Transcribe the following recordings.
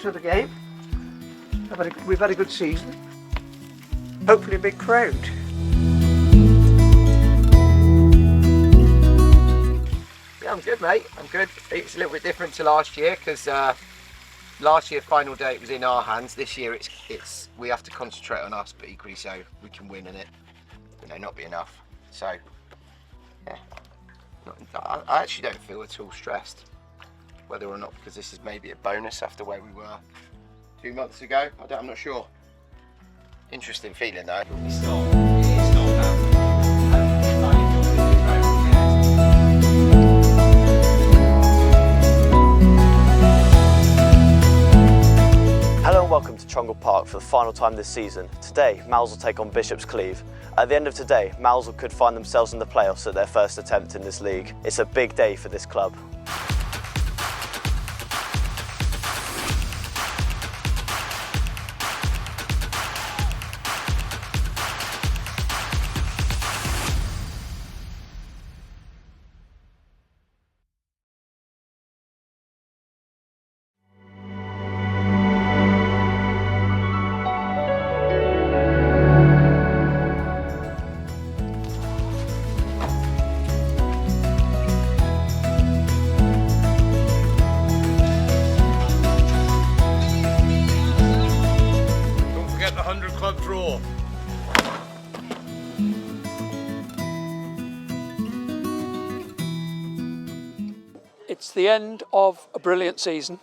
to the game. We've had a good season. Hopefully a big crowd. Yeah, I'm good, mate. I'm good. It's a little bit different to last year because last year final day it was in our hands. This year it's we have to concentrate on us, but equally so we can win and it, not be enough. So yeah, I actually don't feel at all stressed. Whether or not because this is maybe a bonus after where we were 2 months ago, I'm not sure. Interesting feeling though. Hello and welcome to Trungle Parc for the final time this season. Today, Mousehole take on Bishop's Cleeve. At the end of today, Mousehole could find themselves in the playoffs at their first attempt in this league. It's a big day for this club. Draw. It's the end of a brilliant season.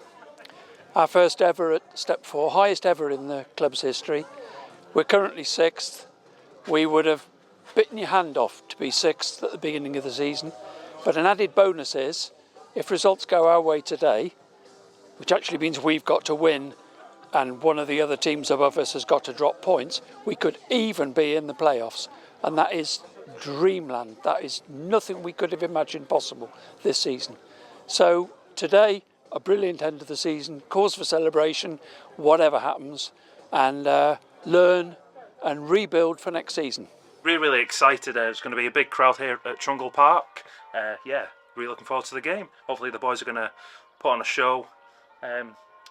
Our first ever at Step 4, highest ever in the club's history. We're currently 6th. We would have bitten your hand off to be 6th at the beginning of the season. But an added bonus is, if results go our way today, which actually means we've got to win and one of the other teams above us has got to drop points, we could even be in the playoffs. And that is dreamland. That is nothing we could have imagined possible this season. So today, a brilliant end of the season, cause for celebration, whatever happens, and learn and rebuild for next season. Really excited. There's going to be a big crowd here at Trungle Parc. Yeah, really looking forward to the game. Hopefully the boys are going to put on a show.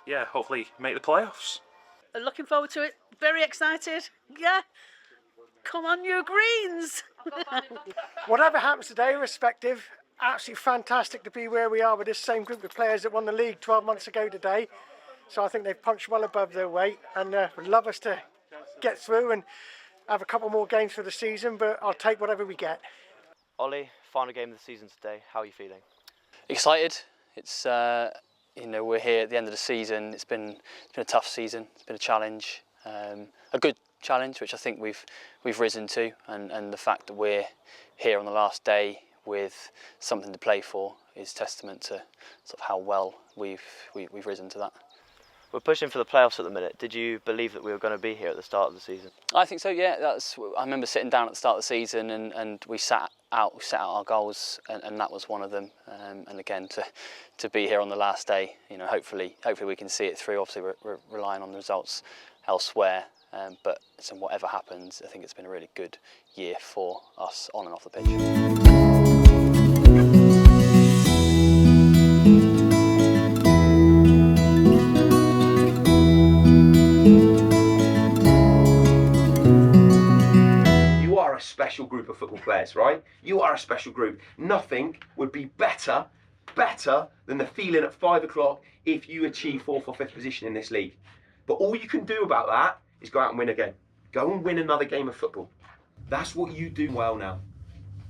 Yeah, hopefully make the playoffs. Looking forward to it. Very excited. Yeah. Come on, you Greens. Whatever happens today, irrespective, absolutely fantastic to be where we are with this same group of players that won the league 12 months ago today. So I think they've punched well above their weight and would love us to get through and have a couple more games for the season, but I'll take whatever we get. Ollie, final game of the season today. How are you feeling? Excited. It's we're here at the end of the season. It's been a tough season. It's been a challenge, a good challenge, which I think we've risen to, and the fact that we're here on the last day with something to play for is testament to sort of how well we've risen to that. We're pushing for the playoffs at the minute. Did you believe that we were going to be here at the start of the season? I think so. Yeah, I remember sitting down at the start of the season and we set out our goals, and that was one of them. And again, to be here on the last day, hopefully we can see it through. Obviously, we're relying on the results elsewhere. But so whatever happens, I think it's been a really good year for us on and off the pitch. Special group of football players, right? You are a special group. Nothing would be better than the feeling at 5 o'clock if you achieve 4th or 5th position in this league. But all you can do about that is go out and win again. Go and win another game of football. That's what you do well now.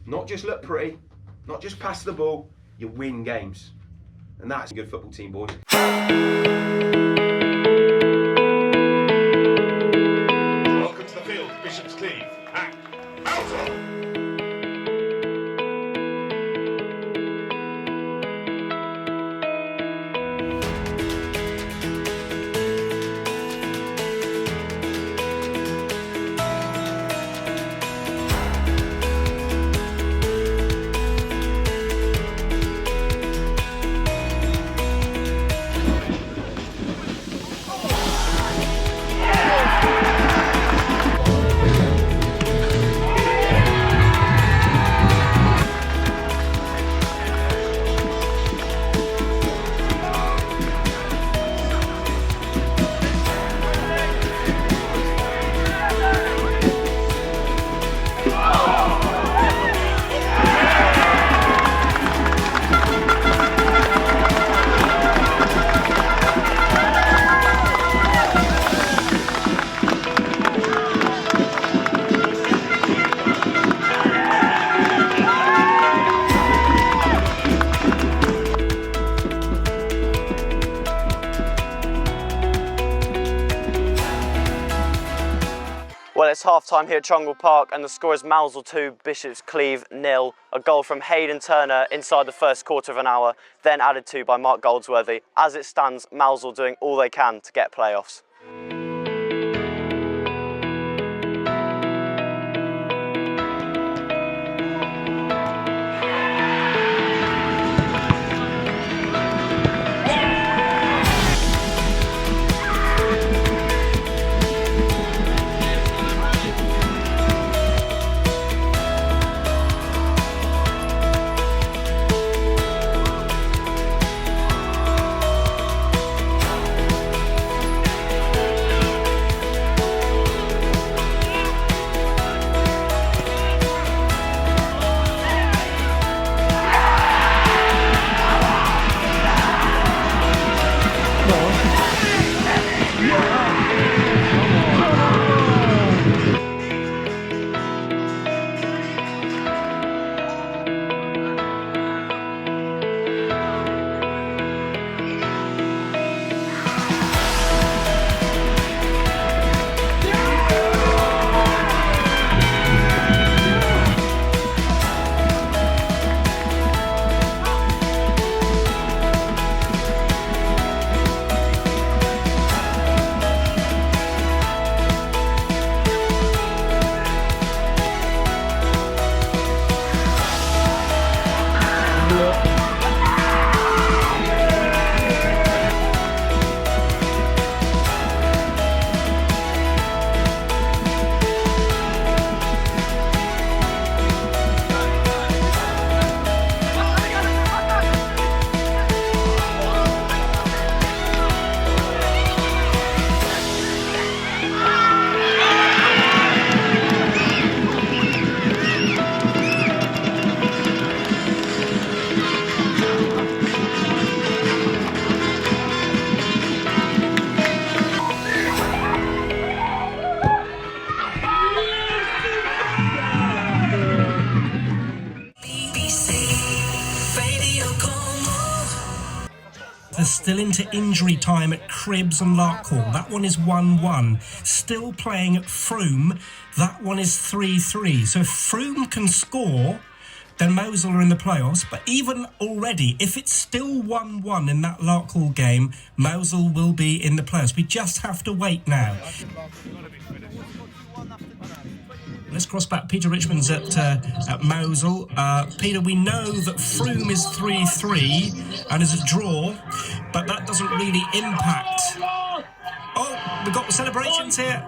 Not just look pretty, not just pass the ball, you win games. And that's a good football team, boys. Welcome to the field, Bishop's Cleeve. Well, it's half-time here at Trungle Park and the score is Mousehole 2, Bishops Cleeve 0. A goal from Hayden Turner inside the first quarter of an hour, then added to by Mark Goldsworthy. As it stands, Mousehole doing all they can to get playoffs. They're still into injury time at Cribbs and Larkhall. That one is 1-1. Still playing at Frome. That one is 3-3. So if Frome can score, then Mousehole are in the playoffs. But even already, if it's still 1-1 in that Larkhall game, Mousehole will be in the playoffs. We just have to wait now. Let's cross back. Peter Richmond's at Mousehole. Peter, we know that Frome is 3-3 and is a draw, but that doesn't really impact. Oh, we've got celebrations here.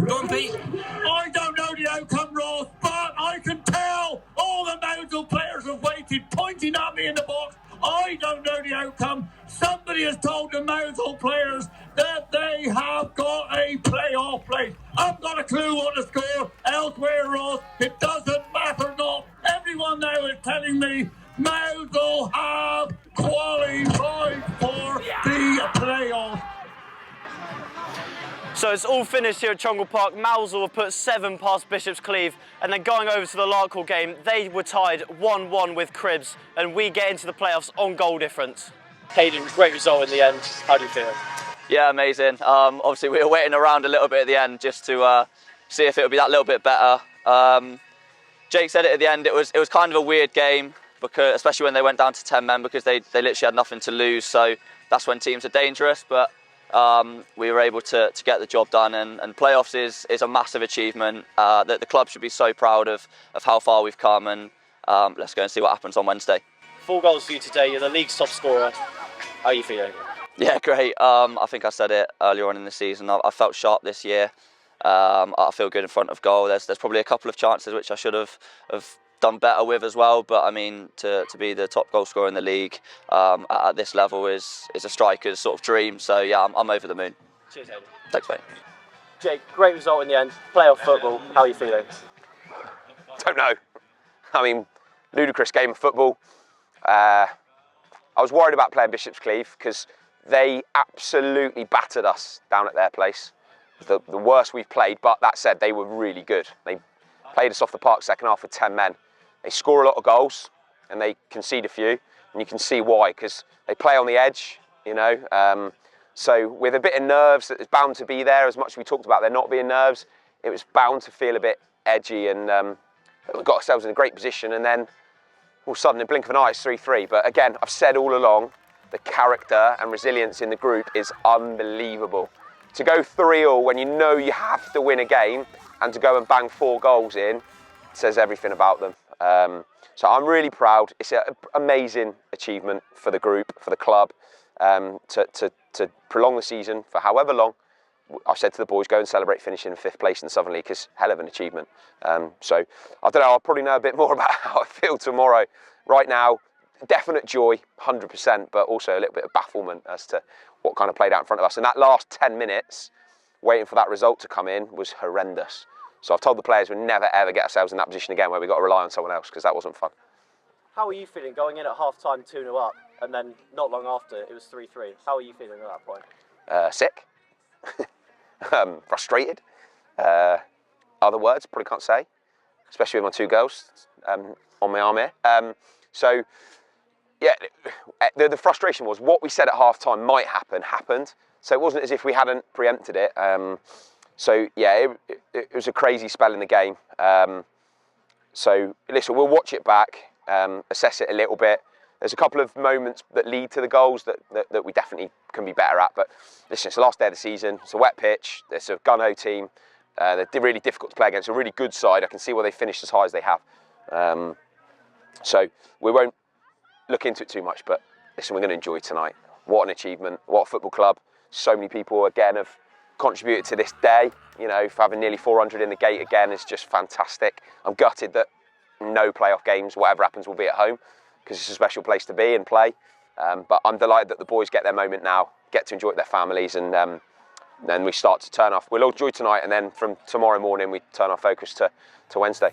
Go on, Pete. I don't know the outcome, Ross, but I can tell all the Mousehole players have waited, pointing at me in the box. I don't know the outcome. Somebody has told the Mousehole players that they have got a playoff place. I've got a clue on the score elsewhere, Ross. It doesn't matter, not. Everyone now is telling me Mousehole have qualified for the playoff. So it's all finished here at Trungle Park. Mousehole have put 7 past Bishops Cleeve, and then going over to the Larkhall game, they were tied 1-1 with Cribbs, and we get into the playoffs on goal difference. Hayden, great result in the end. How do you feel? Yeah, amazing. Obviously we were waiting around a little bit at the end just to see if it would be that little bit better. Jake said it at the end, it was kind of a weird game, because especially when they went down to 10 men, because they literally had nothing to lose, so that's when teams are dangerous. But we were able to get the job done, and playoffs is a massive achievement that the club should be so proud of how far we've come, and let's go and see what happens on Wednesday. 4 goals for you today, you're the league's top scorer. How are you feeling? Yeah, great. I think I said it earlier on in the season. I felt sharp this year. I feel good in front of goal. There's probably a couple of chances which I should have done better with as well, but I mean, to be the top goal scorer in the league at this level is a striker's sort of dream. So yeah, I'm over the moon. Cheers, Hayden. Thanks, mate. Jake, great result in the end. Playoff football. How are you feeling? Don't know. I mean, ludicrous game of football. I was worried about playing Bishops Cleeve because they absolutely battered us down at their place. The worst we've played, but that said, they were really good. They played us off the park second half with 10 men. They score a lot of goals and they concede a few, and you can see why, because they play on the edge, you know. So with a bit of nerves that is bound to be there, as much as we talked about there not being nerves, it was bound to feel a bit edgy, and we got ourselves in a great position, and then all of a sudden, in a blink of an eye, it's 3-3. But again, I've said all along, the character and resilience in the group is unbelievable. To go 3-3 when you know you have to win a game, and to go and bang 4 goals in, says everything about them. So I'm really proud. It's an amazing achievement for the group, for the club, to prolong the season for however long. I've said to the boys, go and celebrate finishing in 5th place in the Southern League, because hell of an achievement. So I don't know, I'll probably know a bit more about how I feel tomorrow. Right now, definite joy, 100%, but also a little bit of bafflement as to what kind of played out in front of us. And that last 10 minutes, waiting for that result to come in, was horrendous. So I've told the players we'll never ever get ourselves in that position again where we've got to rely on someone else, because that wasn't fun. How are you feeling going in at half-time 2-0 up, and then not long after it was 3-3? How are you feeling at that point? Sick. Frustrated. Other words, probably can't say, especially with my 2 girls on my arm here. So, yeah, the frustration was what we said at half-time might happen, happened. So it wasn't as if we hadn't preempted it. So, yeah, it was a crazy spell in the game. So, listen, we'll watch it back, assess it a little bit. There's a couple of moments that lead to the goals that we definitely can be better at. But listen, it's the last day of the season. It's a wet pitch. It's a gun-ho team. They're really difficult to play against. A really good side. I can see why they finished as high as they have. So we won't look into it too much. But listen, we're going to enjoy tonight. What an achievement. What a football club. So many people, again, have contributed to this day. You know, for having nearly 400 in the gate again is just fantastic. I'm gutted that no playoff games, whatever happens, will be at home, because it's a special place to be and play. But I'm delighted that the boys get their moment now, get to enjoy it with their families, and then we start to turn off. We'll all enjoy tonight, and then from tomorrow morning we turn our focus to Wednesday.